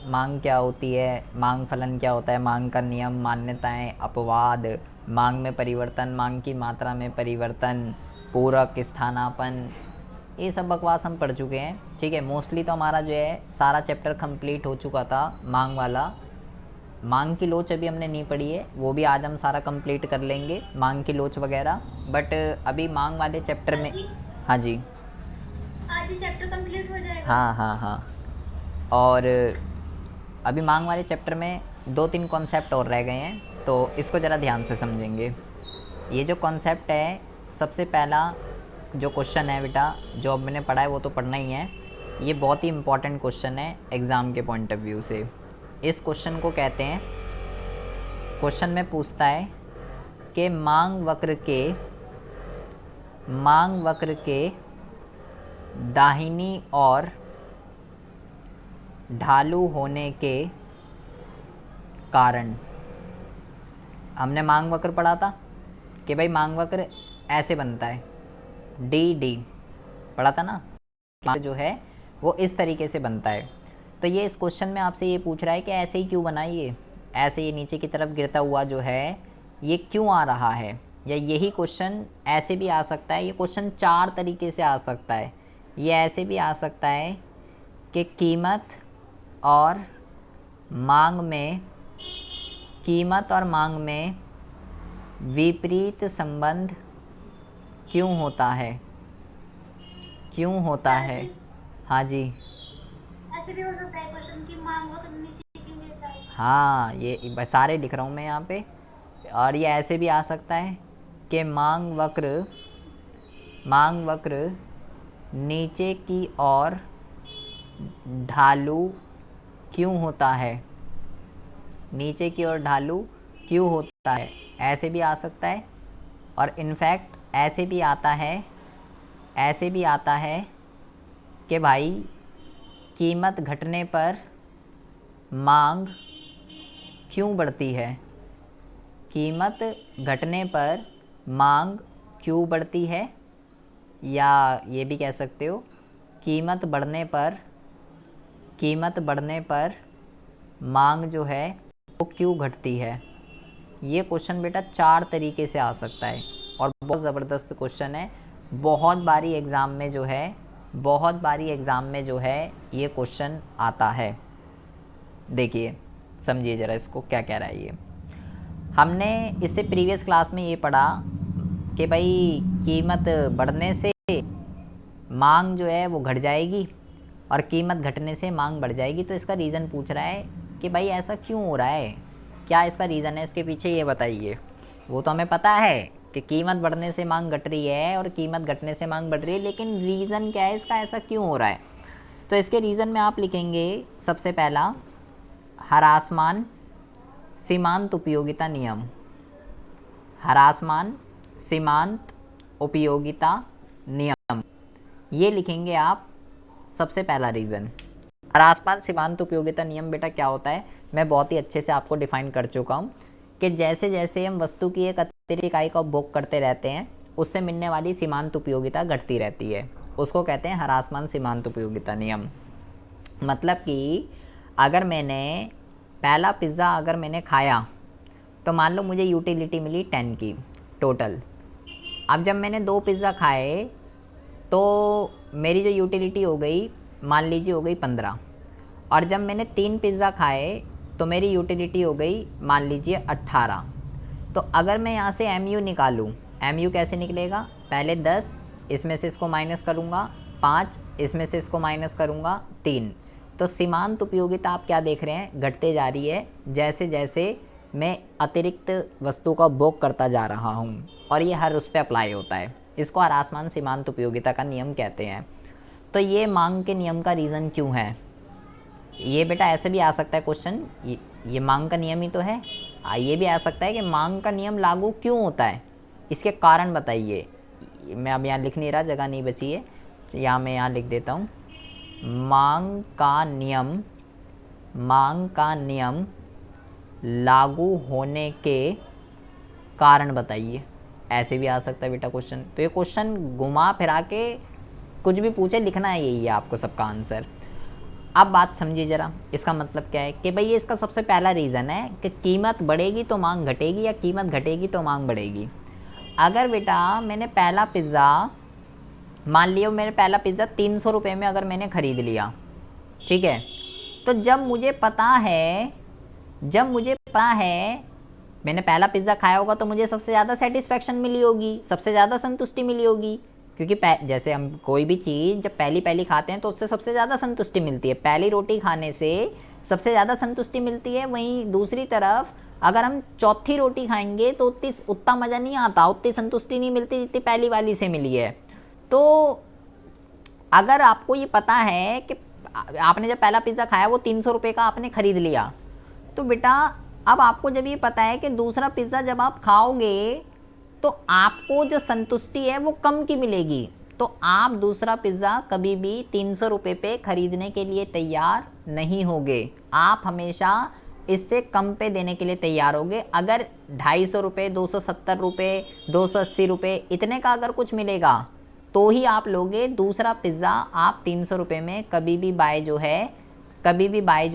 मांग क्या होती है, मांग फलन क्या होता है, मांग का नियम, मान्यताएं, अपवाद, मांग में परिवर्तन, मांग की मात्रा में परिवर्तन, पूरक, स्थानापन्न, ये सब बकवास हम पढ़ चुके हैं। ठीक है, मोस्टली तो हमारा जो है सारा चैप्टर कंप्लीट हो चुका था मांग वाला। मांग की लोच अभी हमने नहीं पढ़ी है, वो भी आज हम सारा कंप्लीट कर लेंगे, मांग की लोच वगैरह। बट अभी मांग वाले चैप्टर में, हाँ जी, आज ही चैप्टर कंप्लीट हो जाएगा। हाँ हाँ हाँ। और अभी मांग वाले चैप्टर में 2-3 कॉन्सेप्ट और रह गए हैं, तो इसको ज़रा ध्यान से समझेंगे। ये जो कॉन्सेप्ट है, सबसे पहला जो क्वेश्चन है बेटा, जो अब मैंने पढ़ा है वो तो पढ़ना ही है। ये बहुत ही इम्पॉर्टेंट क्वेश्चन है एग्ज़ाम के पॉइंट ऑफ व्यू से। इस क्वेश्चन को कहते हैं, क्वेश्चन में पूछता है कि मांग वक्र के दाहिनी और ढालू होने के कारण। हमने मांग वक्र पढ़ा था कि भाई मांग वक्र ऐसे बनता है, डी डी पढ़ा था ना, जो है वो इस तरीके से बनता है। तो ये इस क्वेश्चन में आपसे ये पूछ रहा है कि ऐसे ही क्यों बना, ये ऐसे ये नीचे की तरफ गिरता हुआ जो है ये क्यों आ रहा है। या यही क्वेश्चन ऐसे भी आ सकता है, ये क्वेश्चन 4 तरीके से आ सकता है। ये ऐसे भी आ सकता है कि कीमत और मांग में विपरीत संबंध क्यों होता है, क्यों होता है। हाँ जी, ऐसे भी हो सकता है क्वेश्चन की मांग वक्त नीचे क्यों गिरता है। हाँ ये सारे लिख रहा हूँ मैं यहाँ पे। और ये ऐसे भी आ सकता है कि मांग वक्र नीचे की ओर ढालू क्यों होता है, नीचे की ओर ढालू क्यों होता है, ऐसे भी आ सकता है। और इनफैक्ट ऐसे भी आता है कि भाई कीमत घटने पर मांग क्यों बढ़ती है, कीमत घटने पर मांग क्यों बढ़ती है। या ये भी कह सकते हो कीमत बढ़ने पर मांग जो है वो क्यों घटती है। ये क्वेश्चन बेटा 4 तरीके से आ सकता है और बहुत ज़बरदस्त क्वेश्चन है। बहुत बारी एग्ज़ाम में जो है ये क्वेश्चन आता है। देखिए समझिए ज़रा इसको क्या कह रहा है ये। हमने इससे प्रीवियस क्लास में ये पढ़ा कि भाई कीमत बढ़ने से मांग जो है वो घट जाएगी और कीमत घटने से मांग बढ़ जाएगी। तो इसका रीज़न पूछ रहा है कि भाई ऐसा क्यों हो रहा है, क्या इसका रीज़न है इसके पीछे, ये बताइए। वो तो हमें पता है कि कीमत बढ़ने से मांग घट रही है और कीमत घटने से मांग बढ़ रही है, लेकिन रीज़न क्या है इसका, ऐसा क्यों हो रहा है। तो इसके रीज़न में आप लिखेंगे सबसे पहला ह्रासमान सीमांत उपयोगिता नियम। ह्रासमान सीमांत उपयोगिता नियम, ये लिखेंगे आप सबसे पहला रीज़न। ह्रासमान सीमांत उपयोगिता नियम बेटा क्या होता है, मैं बहुत ही अच्छे से आपको डिफ़ाइन कर चुका हूँ कि जैसे जैसे हम वस्तु की एक अतिरिक्त इकाई का उपभोग करते रहते हैं उससे मिलने वाली सीमांत उपयोगिता घटती रहती है, उसको कहते हैं ह्रासमान सीमांत उपयोगिता नियम। मतलब कि अगर मैंने पहला पिज़्ज़ा अगर मैंने खाया तो मान लो मुझे यूटिलिटी मिली 10 की टोटल। अब जब मैंने 2 पिज़्ज़ा खाए तो मेरी जो यूटिलिटी हो गई मान लीजिए हो गई 15। और जब मैंने 3 पिज़्ज़ा खाए तो मेरी यूटिलिटी हो गई मान लीजिए 18। तो अगर मैं यहाँ से MU निकालूँ, MU कैसे निकलेगा, पहले 10 इसमें से इसको माइनस करूँगा, 5 इसमें से इसको माइनस करूँगा, 3। तो सीमांत उपयोगिता आप क्या देख रहे हैं, घटते जा रही है जैसे जैसे मैं अतिरिक्त वस्तु का उपभोग करता जा रहा हूँ। और ये हर उस पर अप्लाई होता है, इसको ह्रासमान सीमांत उपयोगिता का नियम कहते हैं। तो ये मांग के नियम का रीज़न क्यों है, ये बेटा ऐसे भी आ सकता है क्वेश्चन, ये मांग का नियम ही तो है। ये भी आ सकता है कि मांग का नियम लागू क्यों होता है, इसके कारण बताइए। मैं अब यहाँ लिख नहीं रहा, जगह नहीं बची है, यहाँ मैं यहाँ लिख देता हूँ। मांग का नियम लागू होने के कारण बताइए, ऐसे भी आ सकता है बेटा क्वेश्चन। तो ये क्वेश्चन घुमा फिरा के कुछ भी पूछे लिखना है, यही है आपको सबका आंसर। अब बात समझिए ज़रा, इसका मतलब क्या है कि भाई ये इसका सबसे पहला रीज़न है कि कीमत बढ़ेगी तो मांग घटेगी या कीमत घटेगी तो मांग बढ़ेगी। अगर बेटा मैंने पहला पिज़्ज़ा, मान लिया मैंने पहला पिज़्ज़ा 300 रुपये में अगर मैंने ख़रीद लिया, ठीक है, तो जब मुझे पता है मैंने पहला पिज़्ज़ा खाया होगा तो मुझे सबसे ज़्यादा सेटिस्फेक्शन मिली होगी, सबसे ज़्यादा संतुष्टि मिली होगी, क्योंकि जैसे हम कोई भी चीज़ जब पहली खाते हैं तो उससे सबसे ज़्यादा संतुष्टि मिलती है। पहली रोटी खाने से सबसे ज़्यादा संतुष्टि मिलती है। वहीं दूसरी तरफ अगर हम चौथी रोटी खाएंगे तो उतना मज़ा नहीं आता, उतनी संतुष्टि नहीं मिलती जितनी पहली वाली से मिली है। तो अगर आपको ये पता है कि आपने जब पहला पिज़्ज़ा खाया वो 300 रुपये का आपने ख़रीद लिया, तो बेटा अब आपको जब ये पता है कि दूसरा पिज़्ज़ा जब आप खाओगे तो आपको जो संतुष्टि है वो कम की मिलेगी, तो आप दूसरा पिज़्ज़ा कभी भी 300 रुपये पे ख़रीदने के लिए तैयार नहीं होगे। आप हमेशा इससे कम पे देने के लिए तैयार होगे। अगर 250 रुपये, 270 रुपये, 280 रुपये इतने का अगर कुछ मिलेगा तो ही आप लोगे। दूसरा पिज़्ज़ा आप 300 रुपये में कभी भी बाय जो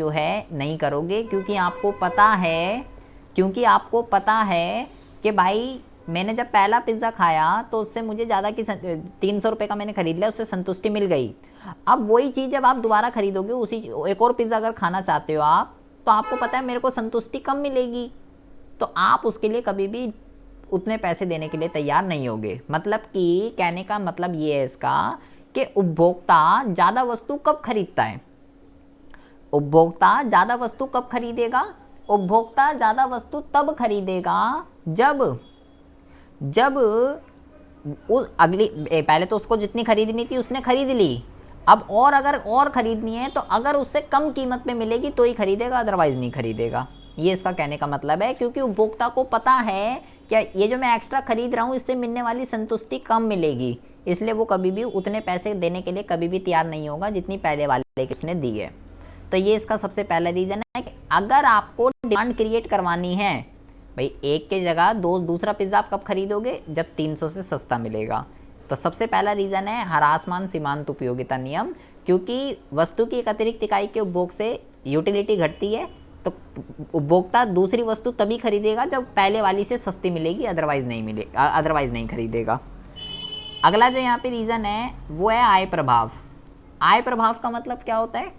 है नहीं करोगे, क्योंकि आपको पता है कि भाई मैंने जब पहला पिज़्ज़ा खाया तो उससे मुझे ज़्यादा की 300 रुपये का मैंने ख़रीद लिया, उससे संतुष्टि मिल गई। अब वही चीज़ जब आप दोबारा ख़रीदोगे, उसी एक और पिज़्ज़ा अगर खाना चाहते हो आप, तो आपको पता है मेरे को संतुष्टि कम मिलेगी, तो आप उसके लिए कभी भी उतने पैसे देने के लिए तैयार नहीं होगे। मतलब कि कहने का मतलब ये है इसका कि उपभोक्ता ज़्यादा वस्तु कब खरीदता है? उपभोक्ता ज़्यादा वस्तु कब खरीदेगा? उपभोक्ता ज़्यादा वस्तु तब खरीदेगा जब पहले तो उसको जितनी खरीदनी थी उसने खरीद ली, अब अगर और खरीदनी है तो अगर उससे कम कीमत पे मिलेगी तो ही खरीदेगा, अदरवाइज़ नहीं खरीदेगा। ये इसका कहने का मतलब है, क्योंकि उपभोक्ता को पता है कि ये जो मैं एक्स्ट्रा खरीद रहा हूँ इससे मिलने वाली संतुष्टि कम मिलेगी, इसलिए वो कभी भी उतने पैसे देने के लिए कभी भी तैयार नहीं होगा जितनी पहले वाले की उसने दी है। तो ये इसका सबसे पहला रीज़न है कि अगर आपको डिमांड क्रिएट करवानी है, भाई एक के जगह दूसरा पिज़्ज़ा आप कब खरीदोगे? जब 300 से सस्ता मिलेगा। तो सबसे पहला रीज़न है ह्रासमान सीमांत उपयोगिता नियम, क्योंकि वस्तु की एक अतिरिक्त इकाई के उपभोग से यूटिलिटी घटती है, तो उपभोक्ता दूसरी वस्तु तभी खरीदेगा जब पहले वाली से सस्ती मिलेगी, अदरवाइज़ नहीं खरीदेगा। अगला जो यहाँ पे रीज़न है वो है आय प्रभाव। आय प्रभाव का मतलब क्या होता है?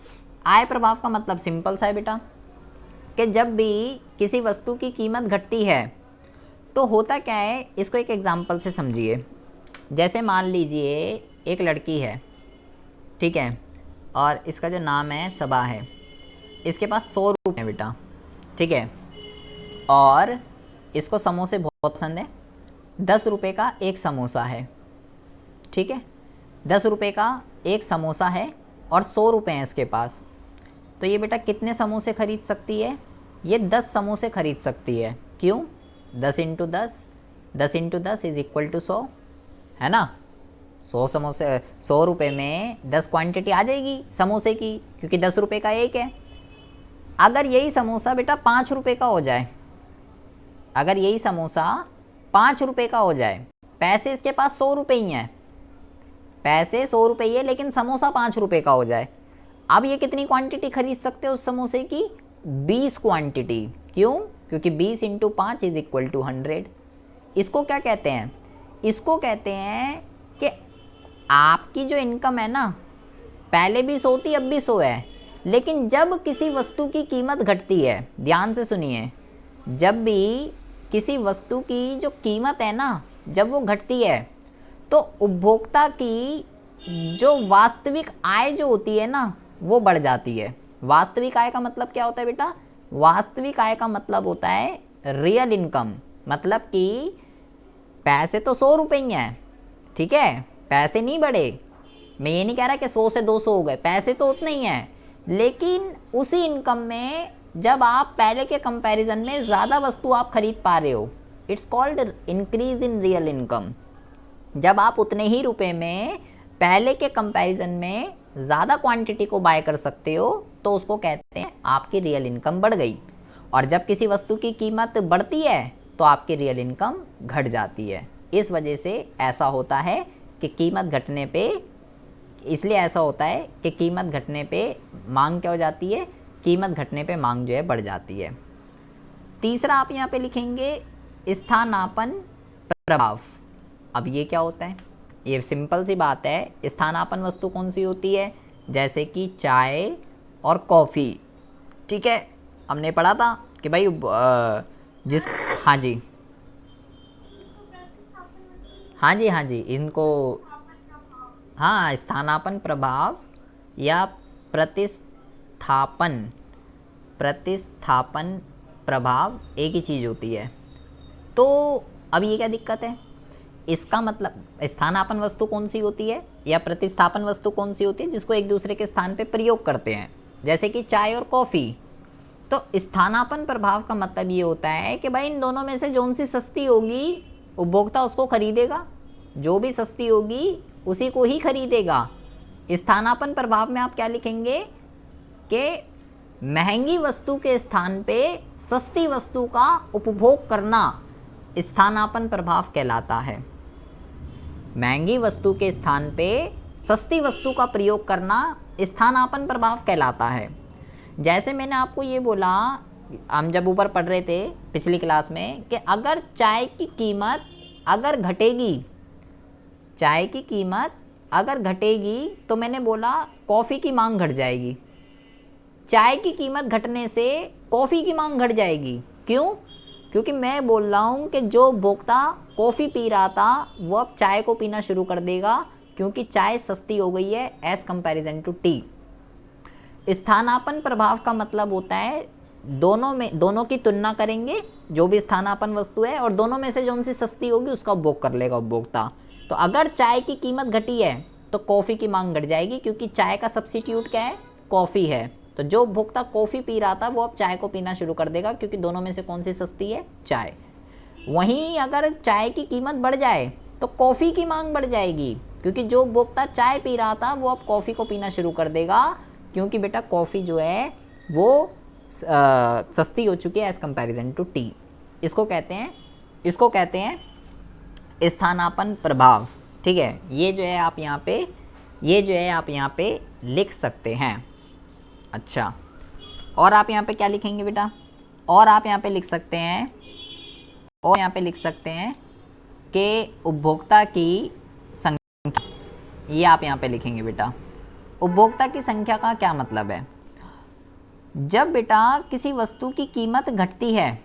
आय प्रभाव का मतलब सिंपल सा है बेटा, कि जब भी किसी वस्तु की कीमत घटती है तो होता क्या है, इसको एक एग्जांपल से समझिए। जैसे मान लीजिए एक लड़की है, ठीक है, और इसका जो नाम है सबा है, इसके पास 100 रुपये है बेटा, ठीक है, और इसको समोसे बहुत पसंद है। 10 रुपये का एक समोसा है, ठीक है, 10 रुपये का एक समोसा है और 100 रुपये हैं इसके पास, तो ये बेटा कितने समोसे खरीद सकती है? ये 10 समोसे खरीद सकती है। क्यों? 10 × 10 इज इक्वल टू 100, है ना। 100 समोसे 100 रुपये में 10 क्वांटिटी आ जाएगी समोसे की, क्योंकि 10 रुपये का एक है। अगर यही समोसा बेटा 5 रुपये का हो जाए, अगर यही समोसा 5 रुपये का हो जाए, पैसे इसके पास 100 रुपये ही हैं, पैसे 100 रुपये ही है, लेकिन समोसा 5 रुपये का हो जाए, अब ये कितनी क्वांटिटी खरीद सकते हो उस समोसे की? 20 क्वांटिटी। क्यों? क्योंकि 20 × 5 इज इक्वल टू 100। इसको क्या कहते हैं? इसको कहते हैं कि आपकी जो इनकम है ना, पहले भी 100 थी, अब भी 100 है, लेकिन जब किसी वस्तु की कीमत घटती है, ध्यान से सुनिए, जब भी किसी वस्तु की जो कीमत है ना, जब वो घटती है तो उपभोक्ता की जो वास्तविक आय जो होती है ना, वो बढ़ जाती है। वास्तविक आय का मतलब क्या होता है बेटा? वास्तविक आय का मतलब होता है रियल इनकम, मतलब कि पैसे तो 100 रुपये ही हैं, ठीक है, पैसे नहीं बढ़े, मैं ये नहीं कह रहा कि 100 से 200 हो गए, पैसे तो उतने ही हैं, लेकिन उसी इनकम में जब आप पहले के कंपैरिजन में ज़्यादा वस्तु आप खरीद पा रहे हो, it's called increase in real income. जब आप उतने ही रुपए में पहले के कंपैरिजन में ज़्यादा क्वांटिटी को बाय कर सकते हो, तो उसको कहते हैं आपकी रियल इनकम बढ़ गई। और जब किसी वस्तु की कीमत बढ़ती है तो आपकी रियल इनकम घट जाती है। इस वजह से ऐसा होता है कि कीमत घटने पे इसलिए ऐसा होता है कि कीमत घटने पे मांग क्या हो जाती है, कीमत घटने पे मांग जो है बढ़ जाती है। तीसरा आप यहाँ पे लिखेंगे स्थानापन्न प्रभाव। अब ये क्या होता है, ये सिंपल सी बात है। स्थानापन्न वस्तु कौन सी होती है, जैसे कि चाय और कॉफ़ी, ठीक है। हमने पढ़ा था कि भाई जिस, हाँ जी, हाँ जी, हाँ जी, इनको, हाँ, स्थानापन्न प्रभाव या प्रतिस्थापन, प्रतिस्थापन प्रभाव एक ही चीज़ होती है। तो अब ये क्या दिक्कत है, इसका मतलब स्थानापन्न वस्तु कौन सी होती है या प्रतिस्थापन वस्तु कौन सी होती है, जिसको एक दूसरे के स्थान पे प्रयोग करते हैं, जैसे कि चाय और कॉफ़ी। तो स्थानापन्न प्रभाव का मतलब ये होता है कि भाई इन दोनों में से जौन सी सस्ती होगी उपभोक्ता उसको खरीदेगा, जो भी सस्ती होगी उसी को ही खरीदेगा। स्थानापन्न प्रभाव में आप क्या लिखेंगे कि महंगी वस्तु के स्थान पे सस्ती वस्तु का उपभोग करना स्थानापन्न प्रभाव कहलाता है। महंगी वस्तु के स्थान पे सस्ती वस्तु का प्रयोग करना स्थानापन्न प्रभाव कहलाता है। जैसे मैंने आपको ये बोला, हम जब ऊपर पढ़ रहे थे पिछली क्लास में, कि अगर चाय की कीमत अगर घटेगी, चाय की कीमत अगर घटेगी तो मैंने बोला कॉफ़ी की मांग घट जाएगी। चाय की कीमत घटने से कॉफ़ी की मांग घट जाएगी। क्यों? क्योंकि मैं बोल रहा हूँ कि जो उपभोक्ता कॉफ़ी पी रहा था वो अब चाय को पीना शुरू कर देगा, क्योंकि चाय सस्ती हो गई है एज़ कंपैरिजन टू टी। स्थानापन्न प्रभाव का मतलब होता है दोनों की तुलना करेंगे, जो भी स्थानापन्न वस्तु है, और दोनों में से जो सी सस्ती होगी उसका उपभोग कर लेगा उपभोक्ता। तो अगर चाय की कीमत घटी है तो कॉफ़ी की मांग घट जाएगी, क्योंकि चाय का सब्स्टिट्यूट क्या है, कॉफ़ी है। तो जो उपभोक्ता कॉफ़ी पी रहा था वो अब चाय को पीना शुरू कर देगा, क्योंकि दोनों में से कौन सी सस्ती है, चाय। वहीं अगर चाय की कीमत बढ़ जाए तो कॉफ़ी की मांग बढ़ जाएगी, क्योंकि जो उपभोक्ता चाय पी रहा था वो अब कॉफ़ी को पीना शुरू कर देगा, क्योंकि बेटा कॉफ़ी जो है वो सस्ती हो चुकी है एज़ कंपैरिजन टू टी। इसको कहते हैं स्थानापन्न प्रभाव, ठीक है। ये जो है आप यहाँ पे लिख सकते हैं। अच्छा, और आप यहाँ पे क्या लिखेंगे बेटा, और आप यहाँ पे लिख सकते हैं कि उपभोक्ता की संख्या, ये आप यहाँ पे लिखेंगे बेटा। उपभोक्ता की संख्या का क्या मतलब है, जब बेटा किसी वस्तु की कीमत घटती है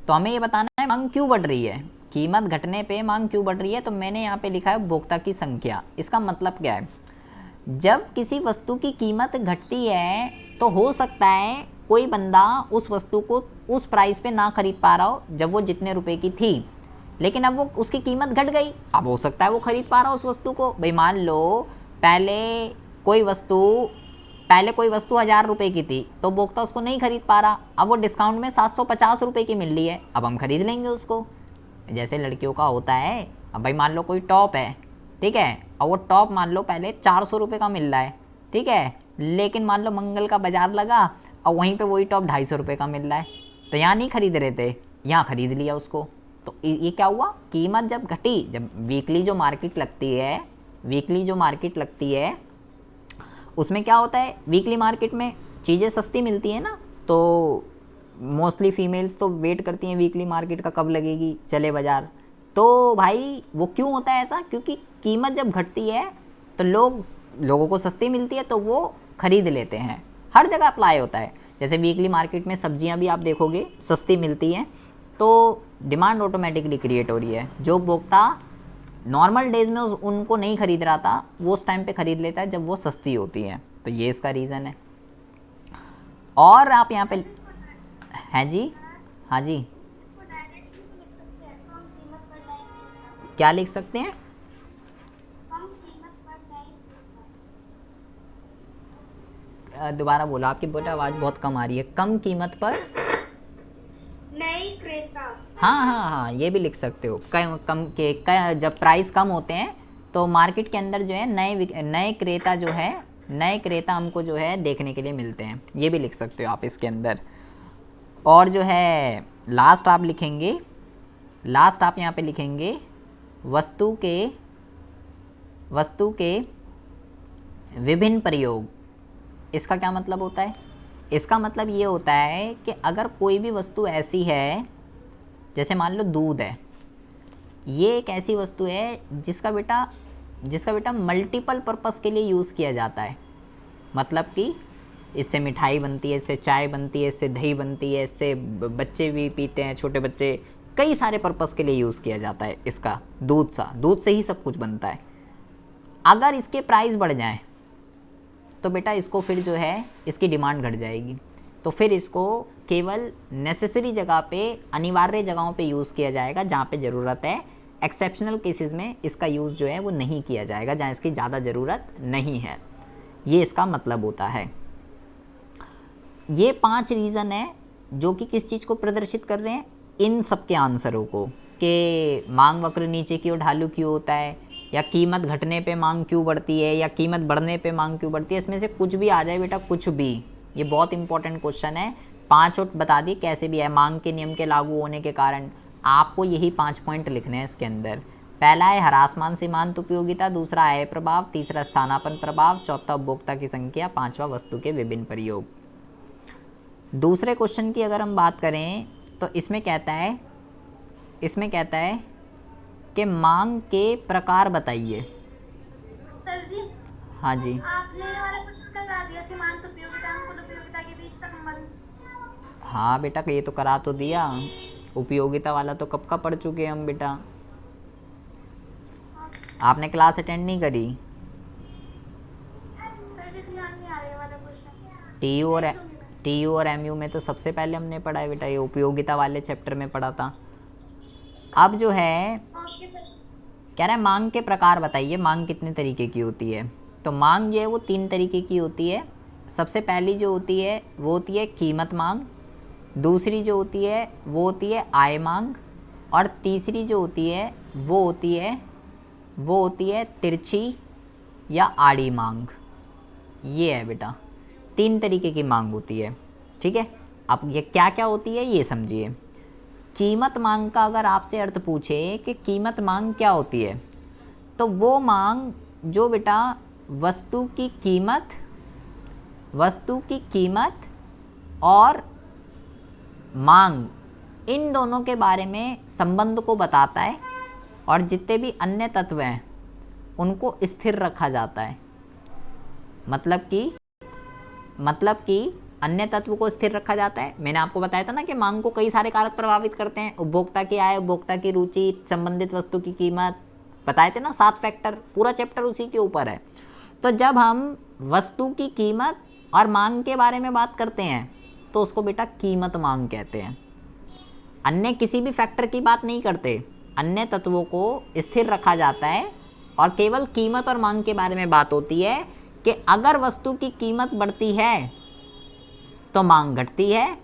तो हमें ये बताना है मांग क्यों बढ़ रही है। कीमत घटने पे मांग क्यों बढ़ रही है, तो मैंने यहाँ पे लिखा है उपभोक्ता की संख्या। इसका मतलब क्या है, जब किसी वस्तु की कीमत घटती है तो हो सकता है कोई बंदा उस वस्तु को उस प्राइस पे ना खरीद पा रहा हो जब वो जितने रुपए की थी, लेकिन अब वो उसकी कीमत घट गई, अब हो सकता है वो खरीद पा रहा हो उस वस्तु को। भाई मान लो पहले कोई वस्तु 1000 रुपये की थी तो उपभोक्ता उसको नहीं खरीद पा रहा, अब वो डिस्काउंट में 750 रुपये की मिल रही है, अब हम खरीद लेंगे उसको। जैसे लड़कियों का होता है, अब भाई मान लो कोई टॉप है, ठीक है, और वो टॉप मान लो पहले 400 रुपये का मिल रहा है, ठीक है, लेकिन मान लो मंगल का बाजार लगा और वहीं पे वही टॉप 250 रुपये का मिल रहा है, तो यहाँ नहीं खरीद रहे थे, यहाँ खरीद लिया उसको। तो ये क्या हुआ, कीमत जब घटी, जब वीकली जो मार्केट लगती है उसमें क्या होता है, वीकली मार्केट में चीज़ें सस्ती मिलती है ना, तो मोस्टली फीमेल्स तो वेट करती हैं वीकली मार्केट का कब लगेगी, चले बाज़ार। तो भाई वो क्यों होता है ऐसा, क्योंकि कीमत जब घटती है तो लोगों को सस्ती मिलती है तो वो खरीद लेते हैं। हर जगह अप्लाई होता है। जैसे वीकली मार्केट में सब्जियां भी आप देखोगे सस्ती मिलती हैं, तो डिमांड ऑटोमेटिकली क्रिएट हो रही है। जो उपभोक्ता नॉर्मल डेज में उनको नहीं खरीद रहा था वो उस टाइम पे खरीद लेता है जब वो सस्ती होती है। तो ये इसका रीज़न है। और आप यहाँ पे हैं जी, हाँ जी, क्या लिख सकते हैं, दोबारा बोला, आपकी बेटा आवाज़ बहुत कम आ रही है। कम कीमत पर नई क्रेता, हाँ, ये भी लिख सकते हो। जब प्राइस कम होते हैं तो मार्केट के अंदर जो है नए क्रेता हमको जो है देखने के लिए मिलते हैं, ये भी लिख सकते हो आप इसके अंदर। और जो है लास्ट आप यहाँ पे लिखेंगे वस्तु के विभिन्न प्रयोग, इसका क्या मतलब होता है? इसका मतलब ये होता है कि अगर कोई भी वस्तु ऐसी है, जैसे मान लो दूध है, ये एक ऐसी वस्तु है जिसका बेटा मल्टीपल पर्पस के लिए यूज़ किया जाता है। मतलब कि इससे मिठाई बनती है, इससे चाय बनती है, इससे दही बनती है, इससे बच्चे भी पीते हैं, छोटे बच्चे, कई सारे पर्पस के लिए यूज़ किया जाता है इसका। दूध से ही सब कुछ बनता है। अगर इसके प्राइस बढ़ जाएं तो बेटा इसको फिर जो है इसकी डिमांड घट जाएगी, तो फिर इसको केवल नेसेसरी जगह पे, अनिवार्य जगहों पे यूज़ किया जाएगा जहाँ पे ज़रूरत है। एक्सेप्शनल केसेस में इसका यूज़ जो है वो नहीं किया जाएगा, जहाँ इसकी ज़्यादा ज़रूरत नहीं है। ये इसका मतलब होता है। ये 5 रीज़न है जो कि किस चीज़ को प्रदर्शित कर रहे हैं, इन सब के आंसरों को, कि मांग वक्र नीचे की ओर ढालू क्यों होता है, या कीमत घटने पे मांग क्यों बढ़ती है, या कीमत बढ़ने पे मांग क्यों बढ़ती है। इसमें से कुछ भी आ जाए बेटा, कुछ भी, ये बहुत इंपॉर्टेंट क्वेश्चन है। 5 और बता दिए कैसे भी है, मांग के नियम के लागू होने के कारण आपको यही 5 पॉइंट लिखने हैं इसके अंदर। पहला है ह्रासमान सीमांत उपयोगिता, दूसरा आय प्रभाव, तीसरा स्थानापन्न प्रभाव, चौथा उपभोक्ता की संख्या, पांचवा वस्तु के विभिन्न प्रयोग। दूसरे क्वेश्चन की अगर हम बात करें तो इसमें कहता है कि मांग के प्रकार बताइए। सर जी, हाँ जी, आपने ये वाला क्वेश्चन करा दिया, सीमांत उपयोगिता अनुकूल उपयोगिता के बीच संबंध। हाँ बेटा ये तो करा तो दिया, उपयोगिता वाला तो कब का पढ़ चुके हैं हम बेटा। आपने क्लास अटेंड नहीं करी? सर जी ध्यान नहीं आ रहा ये वाला क्वेश्चन। टीयू और एमयू में तो सबसे पहले हमने पढ़ा है बेटा, ये उपयोगिता वाले चैप्टर में पढ़ा था। अब जो है ओके सर। कह रहा है मांग के प्रकार बताइए, मांग कितने तरीके की होती है। तो मांग जो है वो 3 तरीके की होती है। सबसे पहली जो होती है वो होती है कीमत मांग, दूसरी जो होती है वो होती है आय मांग, और तीसरी जो होती है वो होती है तिरछी या आड़ी मांग। ये है बेटा, 3 तरीके की मांग होती है। ठीक है, अब ये क्या क्या होती है ये समझिए। कीमत मांग का अगर आपसे अर्थ पूछे कि कीमत मांग क्या होती है, तो वो मांग जो बेटा वस्तु की कीमत और मांग, इन दोनों के बारे में संबंध को बताता है, और जितने भी अन्य तत्व हैं उनको स्थिर रखा जाता है। मतलब कि अन्य तत्व को स्थिर रखा जाता है। मैंने आपको बताया था ना कि मांग को कई सारे कारक प्रभावित करते हैं, उपभोक्ता की आय, उपभोक्ता की रुचि, संबंधित वस्तु की कीमत, बताए थे ना 7 फैक्टर, पूरा चैप्टर उसी के ऊपर है। तो जब हम वस्तु की कीमत और मांग के बारे में बात करते हैं तो उसको बेटा कीमत मांग कहते हैं। अन्य किसी भी फैक्टर की बात नहीं करते, अन्य तत्वों को स्थिर रखा जाता है और केवल कीमत और मांग के बारे में बात होती है कि अगर वस्तु की कीमत बढ़ती है तो मांग घटती है,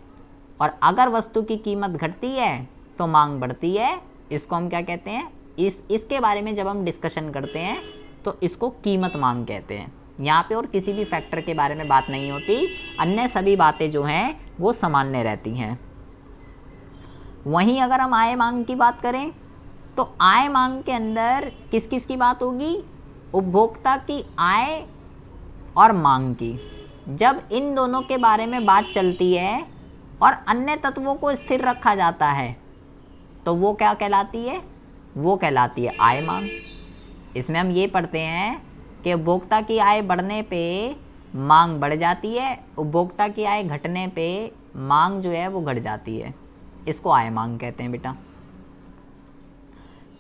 और अगर वस्तु की कीमत घटती है तो मांग बढ़ती है। इसको हम क्या कहते हैं, इसके बारे में जब हम डिस्कशन करते हैं तो इसको कीमत मांग कहते हैं। यहाँ पे और किसी भी फैक्टर के बारे में बात नहीं होती, अन्य सभी बातें जो हैं वो सामान्य रहती हैं। वहीं अगर हम आय मांग की बात करें तो आय मांग के अंदर किस किस की बात होगी, उपभोक्ता की आय और मांग की। जब इन दोनों के बारे में बात चलती है और अन्य तत्वों को स्थिर रखा जाता है तो वो क्या कहलाती है, वो कहलाती है आय मांग। इसमें हम ये पढ़ते हैं कि उपभोक्ता की आय बढ़ने पे मांग बढ़ जाती है, उपभोक्ता की आय घटने पे मांग जो है वो घट जाती है। इसको आय मांग कहते हैं बेटा।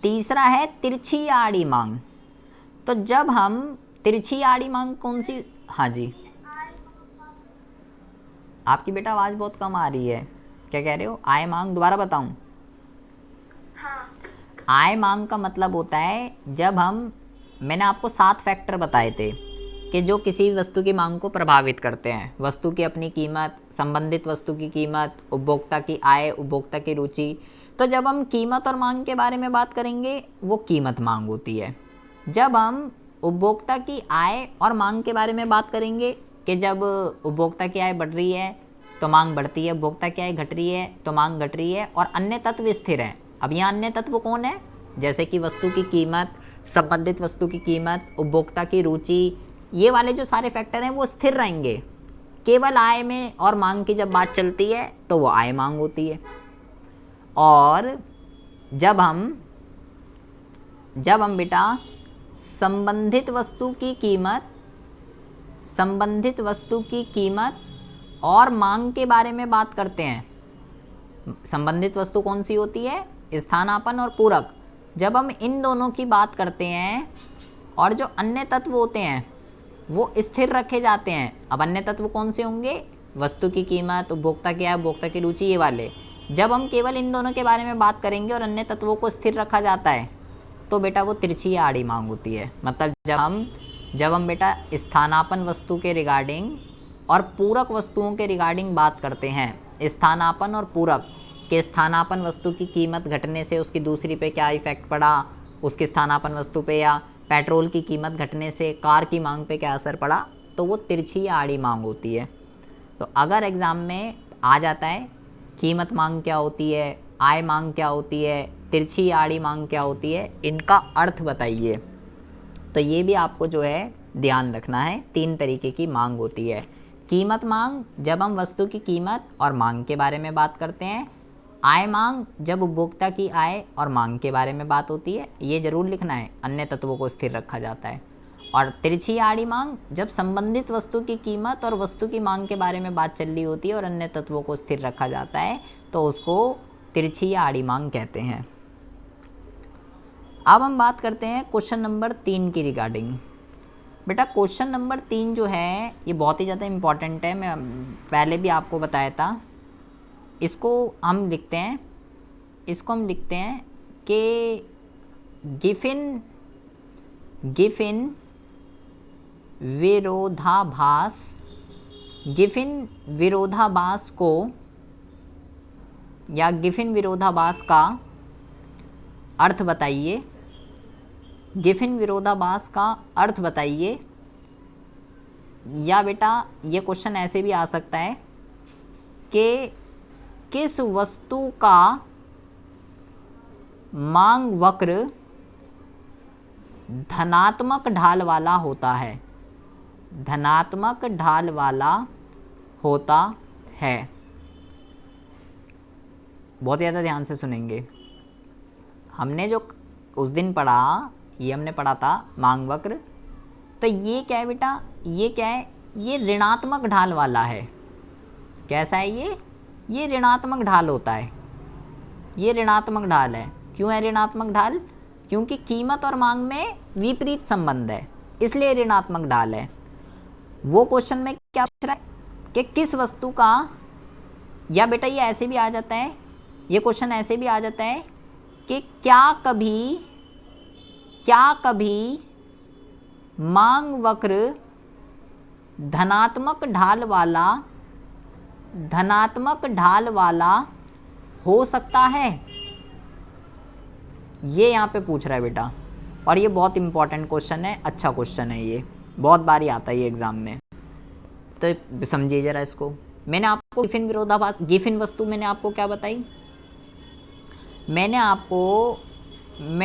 तीसरा है तिरछी या आड़ी मांग। तो जब हम तिरछी आड़ी मांग कौन सी, हाँ जी, आपकी बेटा आवाज़ बहुत कम आ रही है, क्या कह रहे हो? आय मांग दोबारा बताऊं? हाँ। आय मांग का मतलब होता है जब मैंने आपको 7 फैक्टर बताए थे कि जो किसी भी वस्तु की मांग को प्रभावित करते हैं। वस्तु की अपनी कीमत, संबंधित वस्तु की कीमत, उपभोक्ता की आय, उपभोक्ता की रुचि। तो जब हम कीमत और मांग के बारे में बात करेंगे वो कीमत मांग होती है। जब हम उपभोक्ता की आय और मांग के बारे में बात करेंगे कि जब उपभोक्ता की आय बढ़ रही है तो मांग बढ़ती है, उपभोक्ता की आय घट रही है तो मांग घट रही है, और अन्य तत्व स्थिर है। अब यहाँ अन्य तत्व कौन है, जैसे कि वस्तु की कीमत, संबंधित वस्तु की कीमत, उपभोक्ता की रुचि, ये वाले जो सारे फैक्टर हैं वो स्थिर रहेंगे। केवल आय में और मांग की जब बात चलती है तो वो आय मांग होती है। और जब हम बेटा संबंधित वस्तु की कीमत और मांग के बारे में बात करते हैं, संबंधित वस्तु कौन सी होती है? स्थानापन्न और पूरक। जब हम इन दोनों की बात करते हैं और जो अन्य तत्व होते हैं वो स्थिर रखे जाते हैं। अब अन्य तत्व कौन से होंगे? वस्तु की कीमत, उपभोक्ता की आय, उपभोक्ता की रुचि, ये वाले। जब हम केवल इन दोनों के बारे में बात करेंगे और अन्य तत्वों को स्थिर रखा जाता है तो बेटा वो तिरछी या आड़ी मांग होती है। मतलब जब हम बेटा स्थानापन्न वस्तु के रिगार्डिंग और पूरक वस्तुओं के रिगार्डिंग बात करते हैं, स्थानापन्न और पूरक के स्थानापन्न वस्तु की कीमत घटने से उसकी दूसरी पे क्या इफेक्ट पड़ा, उसकी स्थानापन्न वस्तु पे, या पेट्रोल की कीमत घटने से कार की मांग पे क्या असर पड़ा, तो वो तिरछी या आड़ी मांग होती है। तो अगर एग्ज़ाम में आ जाता है कीमत मांग क्या होती है, आय मांग क्या होती है, तिरछी या आड़ी मांग क्या होती है, इनका अर्थ बताइए, तो ये भी आपको जो है ध्यान रखना है। 3 तरीके की मांग होती है। कीमत मांग जब हम वस्तु की कीमत और मांग के बारे में बात करते हैं, आय मांग जब उपभोक्ता की आय और मांग के बारे में बात होती है, ये जरूर लिखना है, अन्य तत्वों को स्थिर रखा जाता है। और तिरछी आड़ी मांग जब संबंधित वस्तु की कीमत और वस्तु की मांग के बारे में बात चल रही होती है और अन्य तत्वों को स्थिर रखा जाता है तो उसको तिरछी या आड़ी मांग कहते हैं। अब हम बात करते हैं क्वेश्चन नंबर 3 की रिगार्डिंग। बेटा क्वेश्चन नंबर 3 जो है ये बहुत ही ज़्यादा इम्पॉर्टेंट है, मैं पहले भी आपको बताया था। इसको हम लिखते हैं कि गिफिन विरोधाभास को या गिफिन विरोधाभास का अर्थ बताइए। गिफिन विरोधाभास का अर्थ बताइए। या बेटा ये क्वेश्चन ऐसे भी आ सकता है कि किस वस्तु का मांग वक्र धनात्मक ढाल वाला होता है, धनात्मक ढाल वाला होता है। बहुत ज़्यादा ध्यान से सुनेंगे। हमने जो उस दिन पढ़ा, ये हमने पढ़ा था मांग वक्र, तो ये क्या है बेटा, ये क्या है, ये ऋणात्मक ढाल वाला है। कैसा है ये ऋणात्मक ढाल होता है, ये ऋणात्मक ढाल है। क्यों है ऋणात्मक ढाल? क्योंकि कीमत और मांग में विपरीत संबंध है, इसलिए ऋणात्मक ढाल है। वो क्वेश्चन में क्या पूछ रहा है कि किस वस्तु का, या बेटा ये ऐसे भी आ जाता है, ये क्वेश्चन ऐसे भी आ जाता है कि क्या कभी मांग वक्र धनात्मक ढाल वाला हो सकता है। ये यहाँ पे पूछ रहा है बेटा, और ये बहुत इंपॉर्टेंट क्वेश्चन है, अच्छा क्वेश्चन है, ये बहुत बारी आता है ये एग्जाम में। तो समझिए जरा इसको। मैंने आपको गिफिन विरोधाभास, गिफिन वस्तु मैंने आपको क्या बताई, मैंने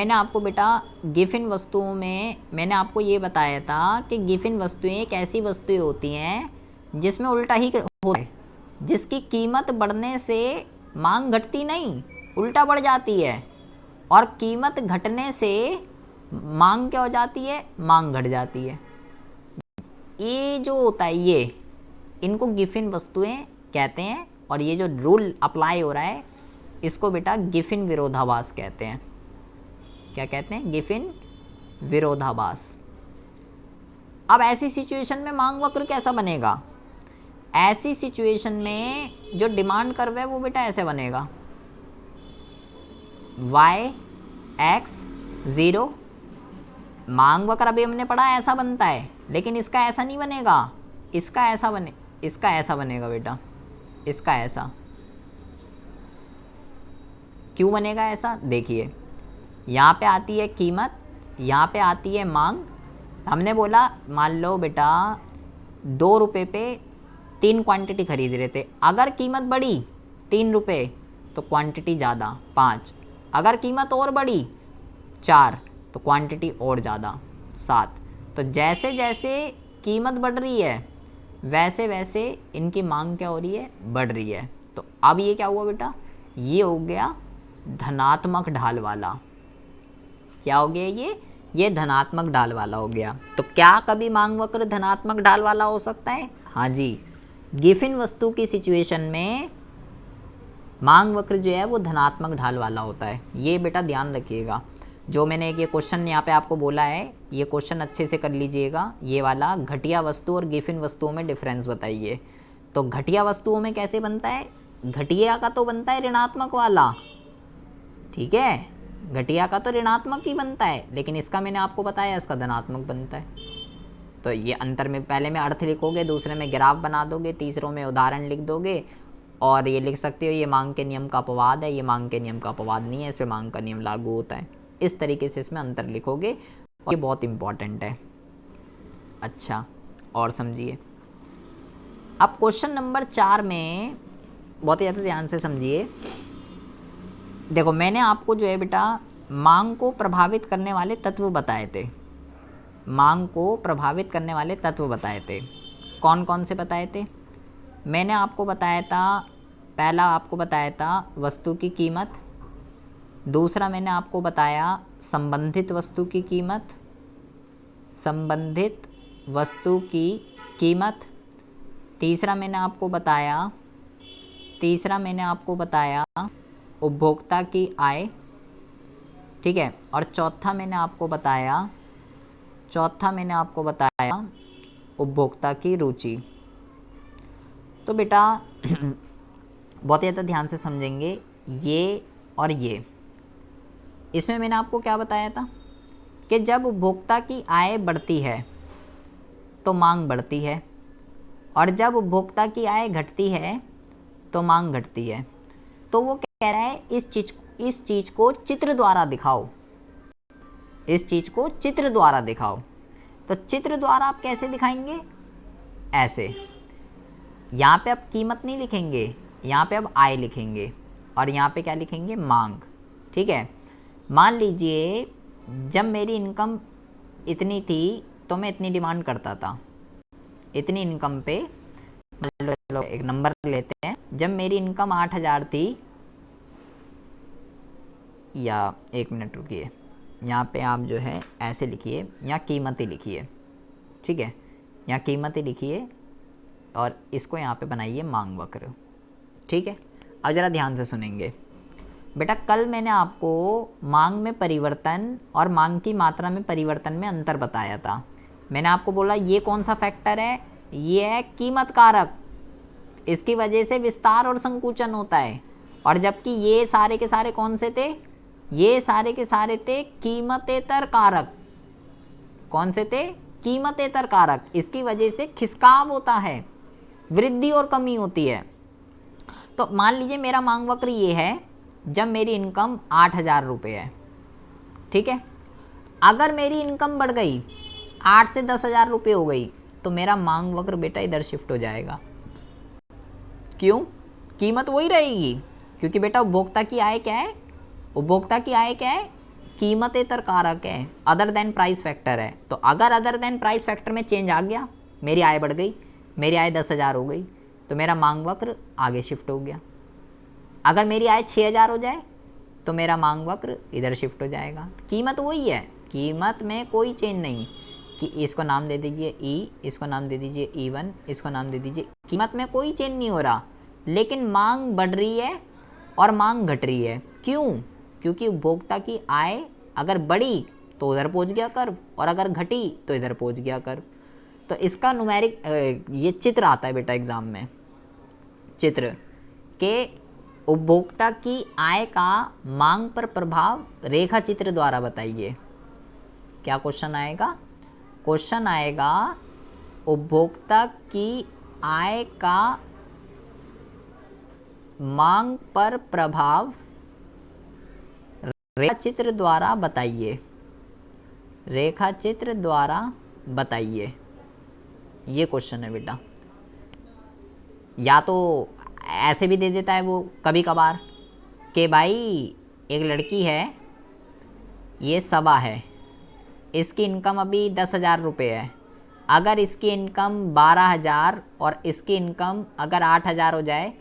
आपको बेटा गिफिन वस्तुओं में मैंने आपको ये बताया था कि गिफिन वस्तुएं एक ऐसी वस्तुएं होती हैं जिसमें उल्टा ही होता है, जिसकी कीमत बढ़ने से मांग घटती नहीं, उल्टा बढ़ जाती है, और कीमत घटने से मांग क्या हो जाती है, मांग घट जाती है। ये जो होता है ये, इनको गिफिन वस्तुएं कहते हैं, और ये जो रूल अप्लाई हो रहा है इसको बेटा गिफिन विरोधाभास कहते हैं। क्या कहते हैं? गिफिन विरोधाभास। अब ऐसी सिचुएशन में मांग वक्र कैसा बनेगा? ऐसी सिचुएशन में जो डिमांड कर्व है वो बेटा ऐसे बनेगा, y(x) 0। मांग वक्र अभी हमने पढ़ा ऐसा बनता है, लेकिन इसका ऐसा नहीं बनेगा, इसका ऐसा बनेगा बेटा, इसका ऐसा। क्यों बनेगा ऐसा? देखिए, यहाँ पे आती है कीमत, यहाँ पे आती है मांग। हमने बोला मान लो बेटा 2 रुपये पे 3 क्वांटिटी खरीद रहे थे, अगर कीमत बढ़ी 3 रुपये तो क्वांटिटी ज़्यादा 5, अगर कीमत और बढ़ी 4 तो क्वांटिटी और ज़्यादा 7। तो जैसे जैसे कीमत बढ़ रही है वैसे वैसे इनकी मांग क्या हो रही है, बढ़ रही है। तो अब ये क्या हुआ बेटा, ये हो गया धनात्मक ढाल वाला। क्या हो गया ये धनात्मक ढाल वाला हो गया। तो क्या कभी मांग वक्र धनात्मक ढाल वाला हो सकता है? हाँ जी, गिफिन वस्तु की सिचुएशन में मांग वक्र जो है वो धनात्मक ढाल वाला होता है। ये बेटा ध्यान रखिएगा। जो मैंने एक ये क्वेश्चन यहाँ पे आपको बोला है, ये क्वेश्चन अच्छे से कर लीजिएगा। ये वाला घटिया वस्तु और गिफिन वस्तुओं में डिफरेंस बताइए। तो घटिया वस्तुओं में कैसे बनता है, घटिया का तो बनता है ऋणात्मक वाला, ठीक है, घटिया का तो ऋणात्मक ही बनता है, लेकिन इसका मैंने आपको बताया इसका धनात्मक बनता है। तो ये अंतर में पहले में अर्थ लिखोगे, दूसरे में ग्राफ बना दोगे, तीसरों में उदाहरण लिख दोगे, और ये लिख सकते हो ये मांग के नियम का अपवाद है, ये मांग के नियम का अपवाद नहीं है, इस पर मांग का नियम लागू होता है। इस तरीके से इसमें अंतर लिखोगे और ये बहुत इंपॉर्टेंट है। अच्छा, और समझिए अब क्वेश्चन नंबर 4 में बहुत ही ज़्यादा ध्यान से समझिए। देखो मैंने आपको जो है बेटा मांग को प्रभावित करने वाले तत्व बताए थे, मांग को प्रभावित करने वाले तत्व बताए थे। कौन कौन से बताए थे? मैंने आपको बताया था, पहला आपको बताया था वस्तु की कीमत, दूसरा मैंने आपको बताया संबंधित वस्तु की कीमत, संबंधित वस्तु की कीमत, तीसरा मैंने आपको बताया उपभोक्ता की आय, ठीक है, और चौथा मैंने आपको बताया उपभोक्ता की रुचि। तो बेटा बहुत ही ज़्यादा ध्यान से समझेंगे ये और ये। इसमें मैंने आपको क्या बताया था कि जब उपभोक्ता की आय बढ़ती है तो मांग बढ़ती है, और जब उपभोक्ता की आय घटती है तो मांग घटती है। तो वो कह रहा है इस चीज़ को चित्र द्वारा दिखाओ, इस चीज़ को चित्र द्वारा दिखाओ। तो चित्र द्वारा आप कैसे दिखाएंगे? ऐसे, यहाँ पे आप कीमत नहीं लिखेंगे, यहाँ पे अब आय लिखेंगे, और यहाँ पे क्या लिखेंगे? मांग, ठीक है। मान लीजिए जब मेरी इनकम इतनी थी तो मैं इतनी डिमांड करता था, इतनी इनकम पे मान लो एक नंबर लेते हैं, जब मेरी इनकम 8,000 थी, या एक मिनट रुकिए, यहाँ पे आप जो है ऐसे लिखिए, यहाँ कीमत ही लिखिए, ठीक है, यहाँ कीमत ही लिखिए और इसको यहाँ पे बनाइए मांग वक्र, ठीक है। अब ज़रा ध्यान से सुनेंगे बेटा, कल मैंने आपको मांग में परिवर्तन और मांग की मात्रा में परिवर्तन में अंतर बताया था। मैंने आपको बोला ये कौन सा फैक्टर है, ये है कीमत कारक, इसकी वजह से विस्तार और संकुचन होता है। और जबकि ये सारे के सारे कौन से थे, ये सारे के सारे थे कीमतेतर कारक। कौन से थे? कीमतेतर कारक। इसकी वजह से खिसकाव होता है, वृद्धि और कमी होती है। तो मान लीजिए मेरा मांग वक्र ये है जब मेरी इनकम 8,000 रुपये है, ठीक है। अगर मेरी इनकम बढ़ गई 8 से 10,000 रुपये हो गई तो मेरा मांग वक्र बेटा इधर शिफ्ट हो जाएगा। क्यों? कीमत वही रहेगी, क्योंकि बेटा उपभोक्ता की आय क्या है? उपभोक्ता की आय क्या है? कीमतेतर कारक है, अदर देन प्राइस फैक्टर है। तो अगर अदर देन प्राइस फैक्टर में चेंज आ गया, मेरी आय बढ़ गई, मेरी आय 10,000 हो गई, तो मेरा मांग वक्र आगे शिफ्ट हो गया। अगर मेरी आय 6,000 हो जाए तो मेरा मांग वक्र इधर शिफ्ट हो जाएगा। कीमत वही है, कीमत में कोई चेंज नहीं कि इसको नाम दे दीजिए ई, इसको नाम दे दीजिए E1, इसको नाम दे दीजिए। कीमत में कोई चेंज नहीं हो रहा, लेकिन मांग बढ़ रही है और मांग घट रही है। क्यों? क्योंकि उपभोक्ता की आय अगर बढ़ी तो उधर पहुंच गया कर्व, और अगर घटी तो इधर पहुंच गया कर्व। तो इसका न्यूमेरिक ये चित्र आता है बेटा एग्जाम में, चित्र के उपभोक्ता की आय का मांग पर प्रभाव रेखा चित्र द्वारा बताइए। क्या क्वेश्चन आएगा? क्वेश्चन आएगा उपभोक्ता की आय का मांग पर प्रभाव रेखा चित्र द्वारा बताइए, रेखा चित्र द्वारा बताइए। ये क्वेश्चन है बेटा। या तो ऐसे भी दे देता है वो कभी कभार कि भाई एक लड़की है, ये सबा है, इसकी इनकम अभी 10,000 रुपये है, अगर इसकी इनकम 12,000 और इसकी इनकम अगर 8,000 हो जाए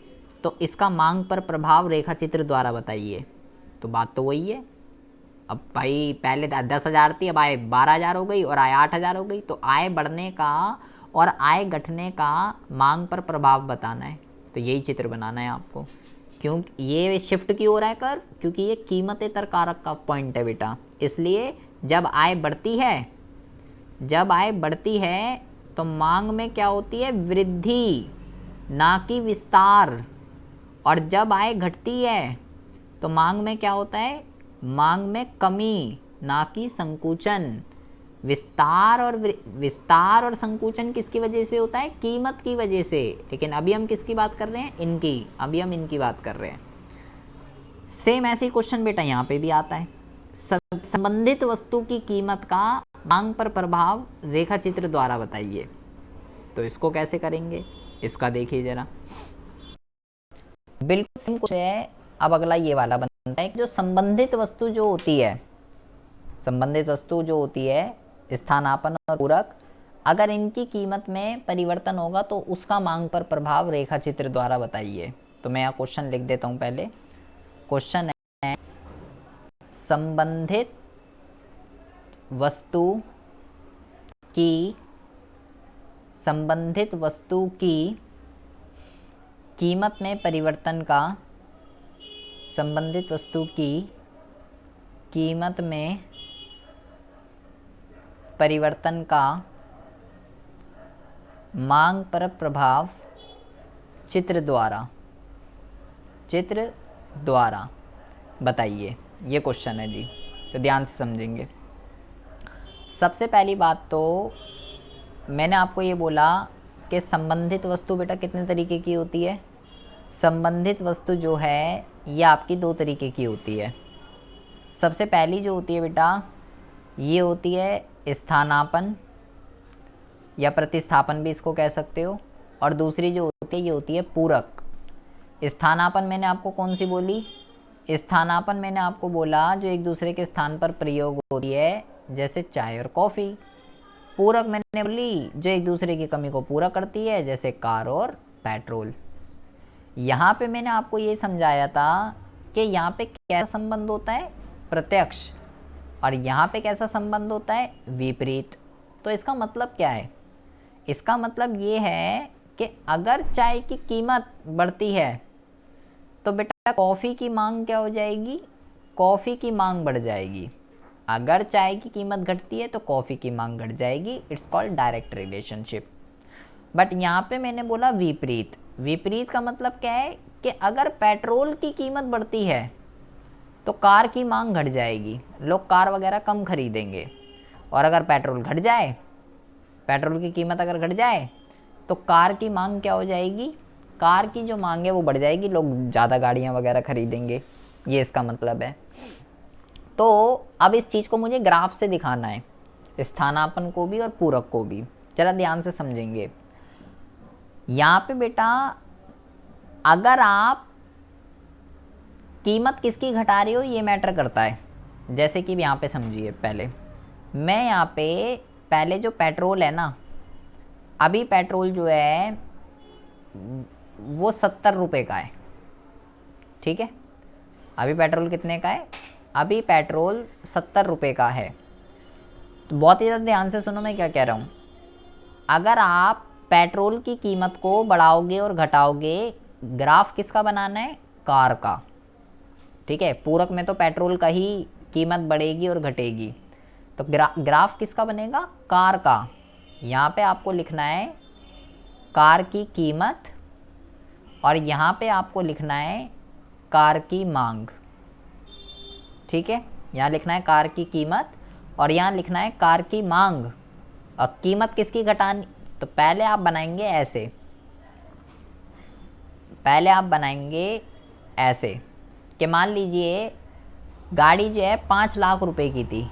तो इसका मांग पर प्रभाव रेखा चित्र द्वारा बताइए। तो बात तो वही है। अब भाई पहले 10,000 थी, अब आय 12,000 हो गई और आय 8,000 हो गई। तो आय बढ़ने का और आय घटने का मांग पर प्रभाव बताना है, तो यही चित्र बनाना है आपको। क्यों ये शिफ्ट क्यों हो रहा है कर्व? क्योंकि ये कीमतेतर कारक का पॉइंट है बेटा। इसलिए जब आय बढ़ती है तो मांग में क्या होती है? वृद्धि, ना कि विस्तार। और जब आय घटती है तो मांग में क्या होता है? मांग में कमी, ना कि संकुचन। विस्तार और संकुचन किसकी वजह से होता है? कीमत की वजह से। लेकिन अभी हम किसकी बात कर रहे हैं? अभी हम इनकी बात कर रहे हैं। सेम ऐसे ही क्वेश्चन बेटा यहाँ पे भी आता है। संबंधित वस्तु की कीमत का मांग पर प्रभाव रेखा चित्र द्वारा बताइए। तो इसको कैसे करेंगे? इसका देखिए जरा, बिल्कुल सेम कुछ है। अब अगला ये वाला बनता है, जो संबंधित वस्तु जो होती है स्थानापन्न और पूरक, अगर इनकी कीमत में परिवर्तन होगा तो उसका मांग पर प्रभाव रेखा चित्र द्वारा बताइए। तो मैं यहाँ क्वेश्चन लिख देता हूँ। पहले क्वेश्चन है, संबंधित वस्तु की कीमत में परिवर्तन का, संबंधित वस्तु की कीमत में परिवर्तन का मांग पर प्रभाव चित्र द्वारा बताइए। ये क्वेश्चन है जी, तो ध्यान से समझेंगे। सबसे पहली बात तो मैंने आपको ये बोला कि संबंधित वस्तु बेटा कितने तरीके की होती है? संबंधित वस्तु जो है ये आपकी दो तरीके की होती है। सबसे पहली जो होती है बेटा, ये होती है स्थानापन्न या प्रतिस्थापन भी इसको कह सकते हो। और दूसरी जो होती है ये होती है पूरक। स्थानापन्न मैंने आपको कौन सी बोली? स्थानापन्न मैंने आपको बोला जो एक दूसरे के स्थान पर प्रयोग होती है, जैसे चाय और कॉफ़ी। पूरक मैंने बोली जो एक दूसरे की कमी को पूरा करती है, जैसे कार और पेट्रोल। यहाँ पे मैंने आपको ये समझाया था कि यहाँ पे कैसा संबंध होता है? प्रत्यक्ष। और यहाँ पे कैसा संबंध होता है? विपरीत। तो इसका मतलब क्या है? इसका मतलब ये है कि अगर चाय की कीमत बढ़ती है तो बेटा कॉफ़ी की मांग क्या हो जाएगी? कॉफ़ी की मांग बढ़ जाएगी। अगर चाय की कीमत घटती है तो कॉफ़ी की मांग घट जाएगी। It's called direct relationship. But यहाँ पे मैंने बोला विपरीत। विपरीत का मतलब क्या है कि अगर पेट्रोल की कीमत बढ़ती है तो कार की मांग घट जाएगी, लोग कार वगैरह कम खरीदेंगे। और अगर पेट्रोल घट जाए, पेट्रोल की कीमत अगर घट जाए तो कार की मांग क्या हो जाएगी? कार की जो मांग है वो बढ़ जाएगी, लोग ज़्यादा गाड़ियाँ वगैरह खरीदेंगे। ये इसका मतलब है। तो अब इस चीज़ को मुझे ग्राफ से दिखाना है, स्थानापन्न को भी और पूरक को भी। जरा ध्यान से समझेंगे। यहाँ पे बेटा अगर आप कीमत किसकी घटा रहे हो ये मैटर करता है। जैसे कि यहाँ पे समझिए, पहले मैं यहाँ पे पहले जो पेट्रोल है ना, अभी पेट्रोल जो है वो 70 रुपये का है। ठीक है, अभी पेट्रोल कितने का है? अभी पेट्रोल 70 रुपये का है। तो बहुत ही ज़्यादा ध्यान से सुनो मैं क्या कह रहा हूँ। अगर आप पेट्रोल की कीमत को बढ़ाओगे और घटाओगे, ग्राफ किसका बनाना है? कार का। ठीक है, पूरक में तो पेट्रोल का ही कीमत बढ़ेगी और घटेगी। तो ग्राफ किसका बनेगा? कार का। यहाँ पे आपको लिखना है कार की कीमत और यहाँ पे आपको लिखना है कार की मांग। ठीक है, यहाँ लिखना है कार की कीमत और यहाँ लिखना है कार की मांग। और कीमत किसकी घटानी? तो पहले आप बनाएंगे ऐसे, कि मान लीजिए गाड़ी जो है 5 लाख रुपए की थी।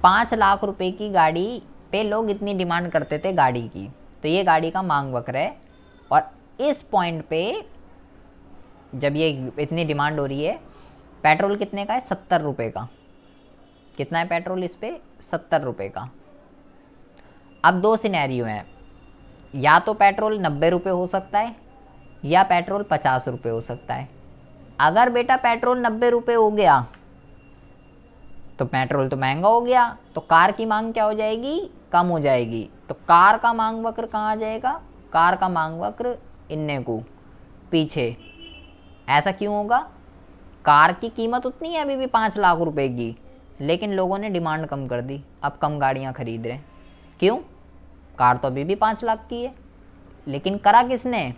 5 लाख रुपए की गाड़ी पे लोग इतनी डिमांड करते थे गाड़ी की, तो ये गाड़ी का मांग वक्र है। और इस पॉइंट पे जब ये इतनी डिमांड हो रही है, पेट्रोल कितने का है? 70 रुपये का। कितना है पेट्रोल इस पे? 70 रुपये का। अब दो सिनेरियो हैं, या तो पेट्रोल 90 रुपये हो सकता है या पेट्रोल 50 रुपये हो सकता है। अगर बेटा पेट्रोल 90 रुपये हो गया तो पेट्रोल तो महंगा हो गया, तो कार की मांग क्या हो जाएगी, कम हो जाएगी। तो कार का मांग वक्र कहाँ आ जाएगा, कार का मांग वक्र इन्ने को पीछे। ऐसा क्यों होगा, कार की कीमत उतनी है अभी भी 5 लाख रुपए की, लेकिन लोगों ने डिमांड कम कर दी, अब कम गाड़ियाँ खरीद रहे हैं। क्यों, कार तो अभी भी 5 लाख की है, लेकिन करा किसने,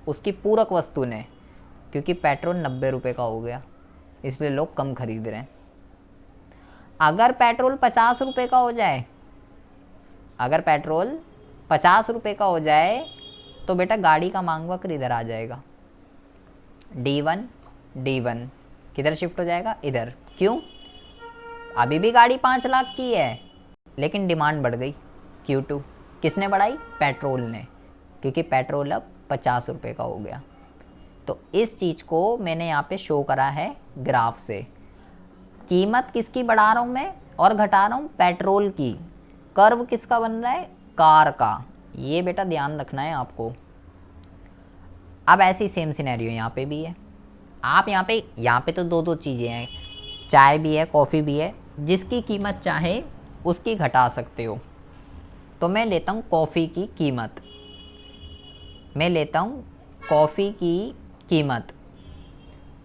उसकी पूरक वस्तु ने, क्योंकि पेट्रोल 90 रुपये का हो गया, इसलिए लोग कम खरीद रहे हैं। अगर पेट्रोल 50 रुपये का हो जाए, अगर पेट्रोल 50 रुपये का हो जाए तो बेटा गाड़ी का मांग वक्र इधर आ जाएगा, D1 किधर शिफ्ट हो जाएगा, इधर। क्यों, अभी भी गाड़ी 5 लाख की है, लेकिन डिमांड बढ़ गई। Q2 किसने बढ़ाई, पेट्रोल ने, क्योंकि पेट्रोल अब 50 रुपये का हो गया। तो इस चीज़ को मैंने यहाँ पे शो करा है ग्राफ से। कीमत किसकी बढ़ा रहा हूँ मैं और घटा रहा हूँ, पेट्रोल की। कर्व किसका बन रहा है, कार का। ये बेटा ध्यान रखना है आपको। अब ऐसी सेम सिनेरियो यहाँ पे भी है। आप यहाँ पे तो दो चीज़ें हैं, चाय भी है कॉफ़ी भी है, जिसकी कीमत चाहे उसकी घटा सकते हो। तो मैं लेता हूँ कॉफ़ी की कीमत, मैं लेता हूँ कॉफ़ी की कीमत।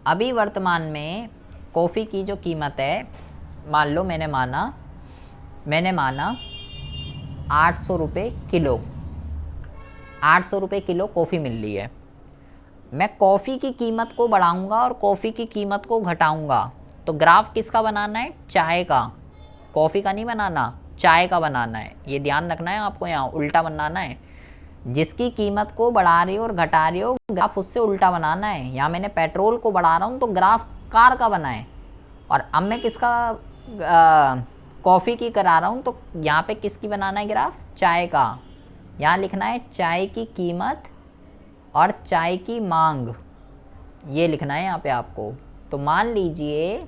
अभी वर्तमान में कॉफ़ी की जो कीमत है, मान लो मैंने माना 800 रुपये किलो, 800 रुपये किलो कॉफ़ी मिल रही है। मैं कॉफ़ी की कीमत को बढ़ाऊंगा और कॉफ़ी की कीमत को घटाऊंगा। तो ग्राफ किसका बनाना है, चाय का, कॉफ़ी का नहीं बनाना, चाय का बनाना है। ये ध्यान रखना है आपको, यहाँ उल्टा बनाना है। जिसकी कीमत को बढ़ा रही हो और घटा रही हो, ग्राफ उससे उल्टा बनाना है। यहाँ मैंने पेट्रोल को बढ़ा रहा हूँ तो ग्राफ कार का बना है, और अब मैं किसका कॉफ़ी की करा रहा हूँ, तो यहाँ पे किसकी बनाना है ग्राफ, चाय का। यहाँ लिखना है चाय की कीमत और चाय की मांग, ये लिखना है यहाँ पे आपको। तो मान लीजिए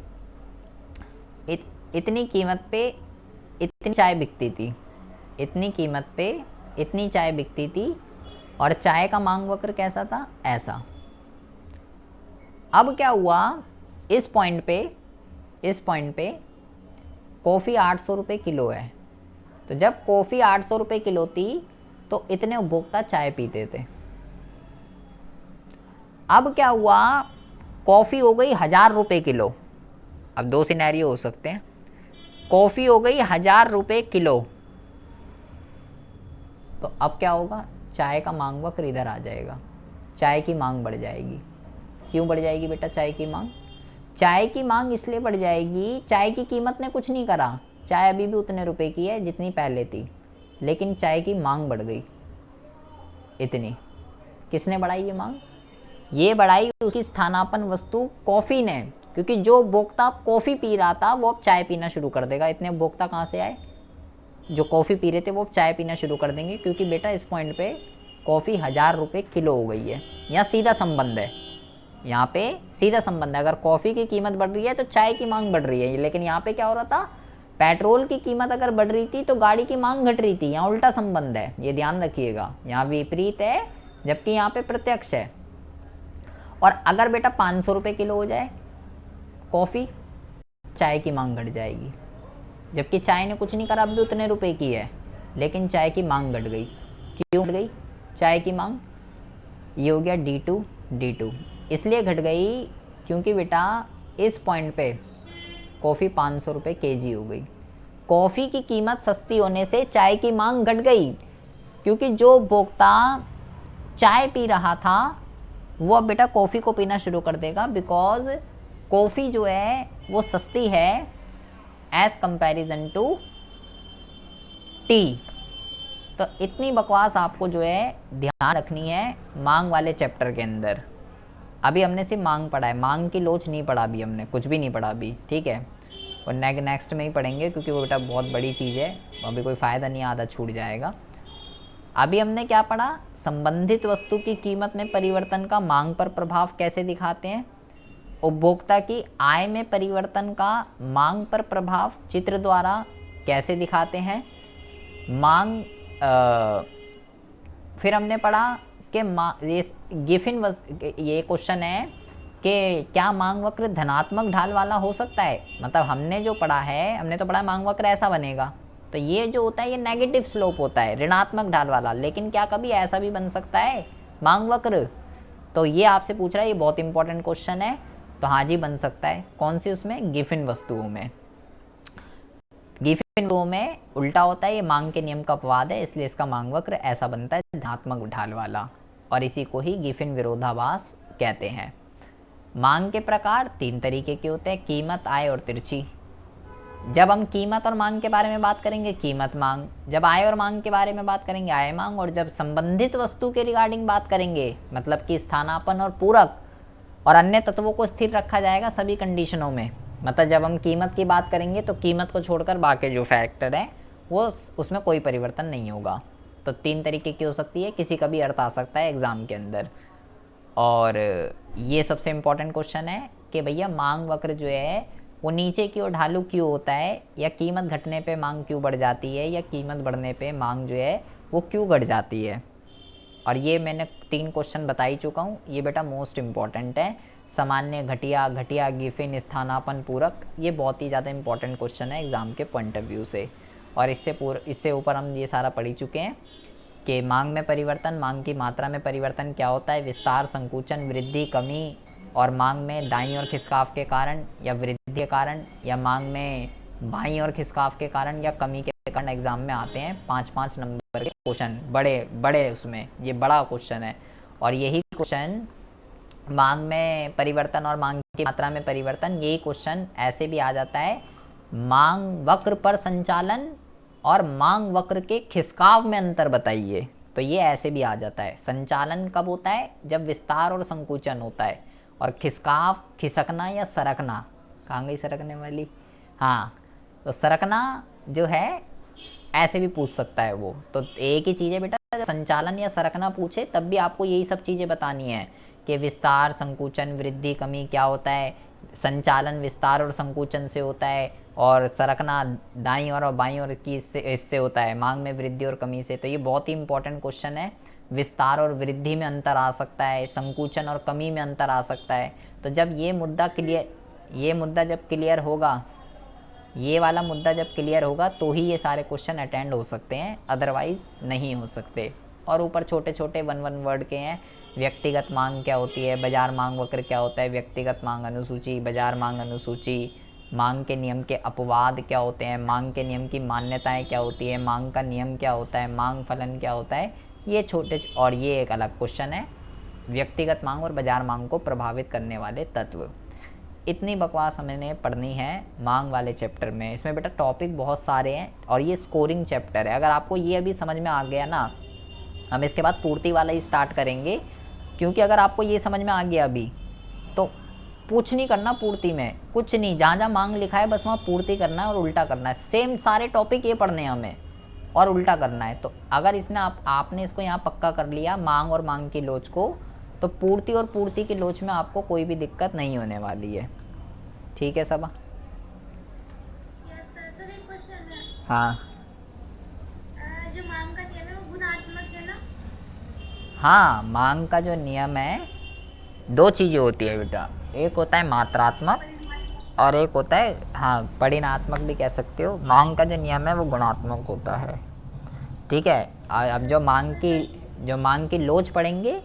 इतनी कीमत पे इतनी चाय बिकती थी, इतनी कीमत पे इतनी चाय बिकती थी, और चाय का मांग वक्र कैसा था, ऐसा। अब क्या हुआ, इस पॉइंट पे कॉफ़ी 800 रुपये किलो है। तो जब कॉफ़ी 800 रुपये किलो थी तो इतने उपभोक्ता चाय पीते थे। अब क्या हुआ, कॉफ़ी हो गई 1000 रुपये किलो। अब दो सिनेरियो हो सकते हैं, कॉफ़ी हो गई 1000 रुपये किलो, तो अब क्या होगा, चाय का मांग वक्र इधर आ जाएगा, चाय की मांग बढ़ जाएगी। क्यों बढ़ जाएगी बेटा चाय की मांग, चाय की मांग इसलिए बढ़ जाएगी, चाय की कीमत ने कुछ नहीं करा, चाय अभी भी उतने रुपए की है जितनी पहले थी, लेकिन चाय की मांग बढ़ गई इतनी। किसने बढ़ाई ये मांग, ये बढ़ाई उसकी स्थानापन्न वस्तु कॉफ़ी ने, क्योंकि जो उपभोक्ता कॉफ़ी पी रहा था वो अब चाय पीना शुरू कर देगा। इतने उपभोक्ता कहाँ से आए, जो कॉफ़ी पी रहे थे वो अब चाय पीना शुरू कर देंगे, क्योंकि बेटा इस पॉइंट पे कॉफ़ी 1000 रुपये किलो हो गई है। यहाँ सीधा संबंध है, यहाँ पे सीधा संबंध है। अगर कॉफ़ी की कीमत बढ़ रही है तो चाय की मांग बढ़ रही है, लेकिन यहाँ पे क्या हो रहा था, पेट्रोल की कीमत अगर बढ़ रही थी तो गाड़ी की मांग घट रही थी। यहाँ उल्टा संबंध है, ये ध्यान रखिएगा। यहाँ विपरीत है जबकि यहाँ पे प्रत्यक्ष है। और अगर बेटा 500 रुपये किलो हो जाए कॉफ़ी, चाय की मांग घट जाएगी, जबकि चाय ने कुछ नहीं करा, अब भी उतने रुपए की है, लेकिन चाय की मांग घट गई। क्यों घट गई चाय की मांग, ये हो गया D2 इसलिए घट गई क्योंकि बेटा इस पॉइंट पे कॉफ़ी 500 रुपये केजी हो गई। कॉफ़ी की कीमत सस्ती होने से चाय की मांग घट गई, क्योंकि जो उपभोक्ता चाय पी रहा था वो अब बेटा कॉफ़ी को पीना शुरू कर देगा, बिकॉज कॉफ़ी जो है वो सस्ती है एज कंपैरिजन टू टी। तो इतनी बकवास आपको जो है ध्यान रखनी है मांग वाले चैप्टर के अंदर। अभी हमने सिर्फ मांग पढ़ा है, मांग की लोच नहीं पढ़ा, अभी हमने कुछ भी नहीं पढ़ा अभी, ठीक है। और नेक्स्ट में ही पढ़ेंगे, क्योंकि वो बेटा बहुत बड़ी चीज़ है, अभी कोई फ़ायदा नहीं, आधा छूट जाएगा। अभी हमने क्या पढ़ा, संबंधित वस्तु की कीमत में परिवर्तन का मांग पर प्रभाव कैसे दिखाते हैं, उपभोक्ता की आय में परिवर्तन का मांग पर प्रभाव चित्र द्वारा कैसे दिखाते हैं, मांग फिर हमने पढ़ा कि ये गिफिन ये क्वेश्चन है कि क्या मांग वक्र धनात्मक ढाल वाला हो सकता है। मतलब हमने जो पढ़ा है, हमने तो पढ़ा मांग वक्र ऐसा बनेगा, तो ये जो होता है ये नेगेटिव स्लोप होता है, ऋणात्मक ढाल वाला। लेकिन क्या कभी ऐसा भी बन सकता है मांग वक्र? तो ये आपसे पूछ रहा है, ये बहुत इंपॉर्टेंट क्वेश्चन है। तो हाँ जी बन सकता है। कौन सी? उसमें गिफिन वस्तुओं में। गिफिन वस्तुओं में उल्टा होता है, ये मांग के नियम का अपवाद है, इसलिए इसका मांग वक्र ऐसा बनता है धनात्मक ढाल वाला, और इसी को ही गिफिन विरोधाभास कहते हैं। मांग के प्रकार 3 तरीके के होते हैं, कीमत, आय और तिरछी। जब हम कीमत और मांग के बारे में बात करेंगे कीमत मांग, जब आय और मांग के बारे में बात करेंगे आय मांग, और जब संबंधित वस्तु के रिगार्डिंग बात करेंगे, मतलब कि स्थानापन्न और पूरक और अन्य तत्वों को स्थिर रखा जाएगा सभी कंडीशनों में। मतलब जब हम कीमत की बात करेंगे तो कीमत को छोड़कर बाकी जो फैक्टर है वो उसमें कोई परिवर्तन नहीं होगा। तो 3 तरीके की हो सकती है, किसी का भी अर्थ आ सकता है एग्ज़ाम के अंदर। और ये सबसे इम्पोर्टेंट क्वेश्चन है कि भैया मांग वक्र जो है वो नीचे की ओर ढालू क्यों होता है, या कीमत घटने पे मांग क्यों बढ़ जाती है, या कीमत बढ़ने पे मांग जो है वो क्यों घट जाती है। और ये मैंने 3 क्वेश्चन बता ही चुका हूँ, ये बेटा मोस्ट इम्पॉर्टेंट है। सामान्य, घटिया, घटिया, गिफिन, स्थानापन्न, पूरक, ये बहुत ही ज़्यादा इंपॉर्टेंट क्वेश्चन है एग्ज़ाम के पॉइंट ऑफ व्यू से। और इससे ऊपर हम ये सारा पढ़ ही चुके हैं कि मांग में परिवर्तन, मांग की मात्रा में परिवर्तन क्या होता है, विस्तार, संकुचन, वृद्धि, कमी, और मांग में दाईं और खिसकाव के कारण या वृद्धि के कारण, या मांग में बाईं और खिसकाव के कारण या कमी के कारण एग्ज़ाम में आते हैं 5-5 नंबर के क्वेश्चन, बड़े बड़े, उसमें ये बड़ा क्वेश्चन है। और यही क्वेश्चन मांग में परिवर्तन और मांग की मात्रा में परिवर्तन, यही क्वेश्चन ऐसे भी आ जाता है मांग वक्र पर संचालन और मांग वक्र के खिसकाव में अंतर बताइए। तो ये ऐसे भी आ जाता है। संचालन कब होता है? जब विस्तार और संकुचन होता है। और खिसकाव, खिसकना या सरकना, कहाँ गई सरकने वाली, हाँ, तो सरकना जो है ऐसे भी पूछ सकता है वो। तो एक ही चीज़ है बेटा, जब संचालन या सरकना पूछे तब भी आपको यही सब चीज़ें बतानी है कि विस्तार, संकुचन, वृद्धि, कमी क्या होता है। संचालन विस्तार और संकुचन से होता है, और सरकना दाईं और बाईं और की इससे होता है, मांग में वृद्धि और कमी से। तो ये बहुत ही इंपॉर्टेंट क्वेश्चन है। विस्तार और वृद्धि में अंतर आ सकता है, संकुचन और कमी में अंतर आ सकता है। तो जब ये मुद्दा जब क्लियर होगा, ये वाला मुद्दा जब क्लियर होगा तो ही ये सारे क्वेश्चन अटेंड हो सकते हैं, अदरवाइज़ नहीं हो सकते। और ऊपर छोटे छोटे 1-1 वर्ड के हैं। व्यक्तिगत मांग क्या होती है, बाजार मांग वक्र क्या होता है, व्यक्तिगत मांग अनुसूची, बाजार मांग अनुसूची, मांग के नियम के अपवाद क्या होते हैं, मांग के नियम की मान्यताएं क्या होती है, मांग का नियम क्या होता है, मांग फलन क्या होता है, ये छोटे। और ये एक अलग क्वेश्चन है, व्यक्तिगत मांग और बाजार मांग को प्रभावित करने वाले तत्व। इतनी बकवास हमें पढ़नी है मांग वाले चैप्टर में। इसमें बेटा टॉपिक बहुत सारे हैं और ये स्कोरिंग चैप्टर है। अगर आपको ये अभी समझ में आ गया ना, हम इसके बाद पूर्ति वाला ही स्टार्ट करेंगे, क्योंकि अगर आपको ये समझ में आ गया अभी तो कुछ नहीं करना पूर्ति में, कुछ नहीं, जहाँ जहाँ मांग लिखा है बस वहाँ पूर्ति करना है और उल्टा करना है। सेम सारे टॉपिक ये पढ़ने हैं हमें और उल्टा करना है। तो अगर इसने आपने इसको यहाँ पक्का कर लिया, मांग और मांग की लोच को, तो पूर्ति और पूर्ति की लोच में आपको कोई भी दिक्कत नहीं होने वाली है। ठीक है सब? Yes sir. सर एक क्वेश्चन है, हाँ जो मांग का नियम है वो गुणात्मक है ना? हाँ, मांग का जो नियम है, 2 चीज़ें होती है बेटा, एक होता है मात्रात्मक और एक होता है, हाँ, परिणात्मक भी कह सकते हो। मांग का जो नियम है वो गुणात्मक होता है, ठीक है। अब जो मांग की लोच पढ़ेंगे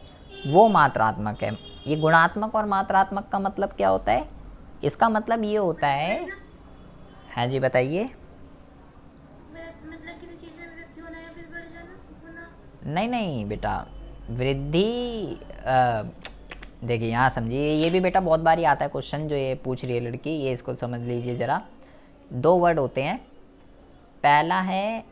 वो मात्रात्मक है। ये गुणात्मक और मात्रात्मक का मतलब क्या होता है? इसका मतलब ये होता है, हाँ जी बताइए। मतलब किसी चीज में वृद्धि होना या फिर बढ़ जाना होना? नहीं नहीं बेटा, वृद्धि देखिए यहाँ समझिए, ये भी बेटा बहुत बारी आता है क्वेश्चन जो ये पूछ रही है लड़की, ये इसको समझ लीजिए ज़रा। 2 वर्ड होते हैं, पहला है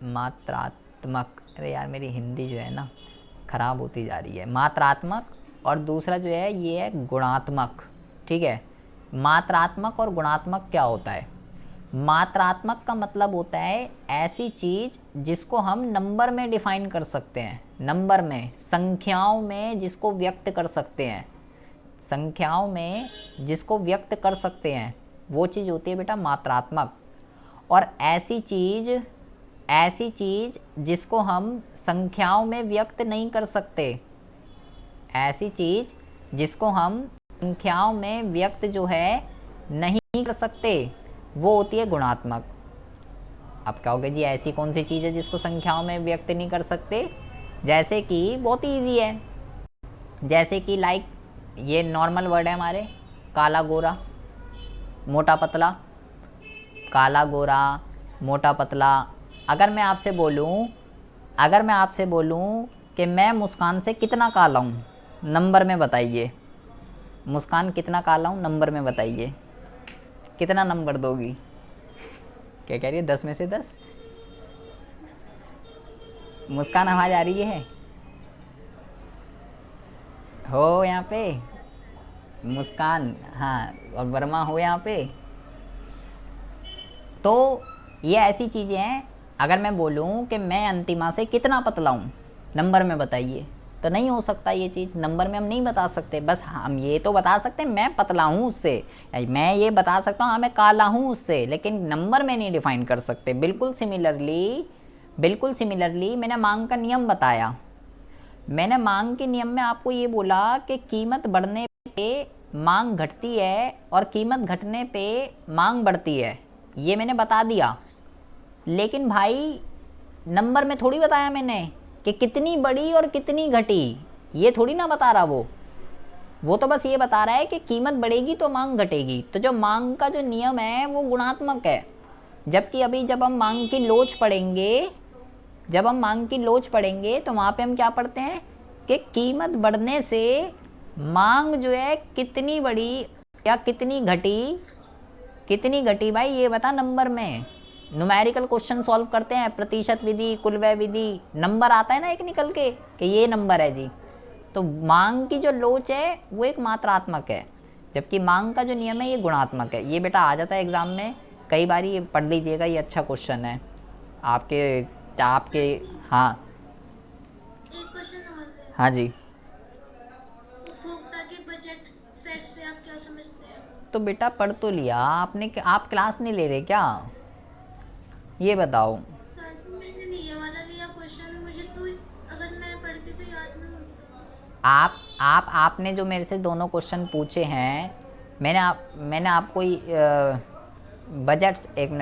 मात्रात्मक, अरे यार मेरी हिंदी जो है ना ख़राब होती जा रही है, मात्रात्मक, और दूसरा जो है ये है गुणात्मक, ठीक है। मात्रात्मक और गुणात्मक क्या होता है? मात्रात्मक का मतलब होता है ऐसी चीज़ जिसको हम नंबर में डिफाइन कर सकते हैं, नंबर में, संख्याओं में जिसको व्यक्त कर सकते हैं, संख्याओं में जिसको व्यक्त कर सकते हैं, वो चीज़ होती है बेटा मात्रात्मक। और ऐसी चीज़ ऐसी चीज जिसको हम संख्याओं में व्यक्त नहीं कर सकते, ऐसी चीज जिसको हम संख्याओं में व्यक्त जो है नहीं कर सकते, वो होती है गुणात्मक। आप कहोगे जी ऐसी कौन सी चीज़ है जिसको संख्याओं में व्यक्त नहीं कर सकते? जैसे कि बहुत ईजी है, जैसे कि लाइक ये नॉर्मल वर्ड है हमारे, काला गोरा मोटा पतला, काला गोरा मोटा पतला। अगर मैं आपसे बोलूं कि मैं मुस्कान से कितना काला हूँ, नंबर में बताइए। मुस्कान कितना काला हूँ, नंबर में बताइए। कितना नंबर दोगी? क्या कह रही है? 10 में से 10? मुस्कान आवाज़ आ रही है? हो यहाँ पे मुस्कान? हाँ, और वर्मा हो यहाँ पे? तो ये ऐसी चीज़ें हैं, अगर मैं बोलूँ कि मैं अंतिमा से कितना पतला हूँ, नंबर में बताइए, तो नहीं हो सकता ये चीज़, नंबर में हम नहीं बता सकते। बस हम ये तो बता सकते हैं मैं पतला हूँ उससे, मैं ये बता सकता हूँ हाँ मैं काला हूँ उससे, लेकिन नंबर में नहीं डिफाइन कर सकते। बिल्कुल सिमिलरली मैंने मांग का नियम बताया। मैंने मांग के नियम में आपको ये बोला कि कीमत बढ़ने पे मांग घटती है और कीमत घटने पे मांग बढ़ती है, ये मैंने बता दिया। लेकिन भाई नंबर में थोड़ी बताया मैंने कि कितनी बढ़ी और कितनी घटी, ये थोड़ी ना बता रहा वो तो बस ये बता रहा है कि कीमत बढ़ेगी तो मांग घटेगी। तो जो मांग का जो नियम है वो गुणात्मक है। जबकि अभी जब हम मांग की लोच पढ़ेंगे तो वहाँ पे हम क्या पढ़ते हैं कि कीमत बढ़ने से मांग जो है कितनी बढ़ी या कितनी घटी भाई ये बता नंबर में। न्यूमेरिकल क्वेश्चन सॉल्व करते हैं, प्रतिशत विधि, कुलव्य विधि, नंबर आता है ना एक निकल के कि ये नंबर है जी। तो मांग की जो लोच है वो एक मात्रात्मक है, जबकि मांग का जो नियम है ये गुणात्मक है। ये बेटा आ जाता है एग्जाम में कई बार, ये पढ़ लीजिएगा, ये अच्छा क्वेश्चन है आपके हाँ एक क्वेश्चन और है। हाँ जी। उपभोक्ता के बजट सेट से आप क्या समझते हैं? तो बेटा पढ़ तो लिया आपने, आप क्लास नहीं ले रहे क्या? ये बताओ। सर मैंने नहीं ये वाला लिया क्वेश्चन, मुझे तो अगर मैं पढ़ती तो याद नहीं होता। आपने जो मेरे से दोनों क्वेश्चन पूछे हैं, मैंने आपको बजट्स, एक मिनट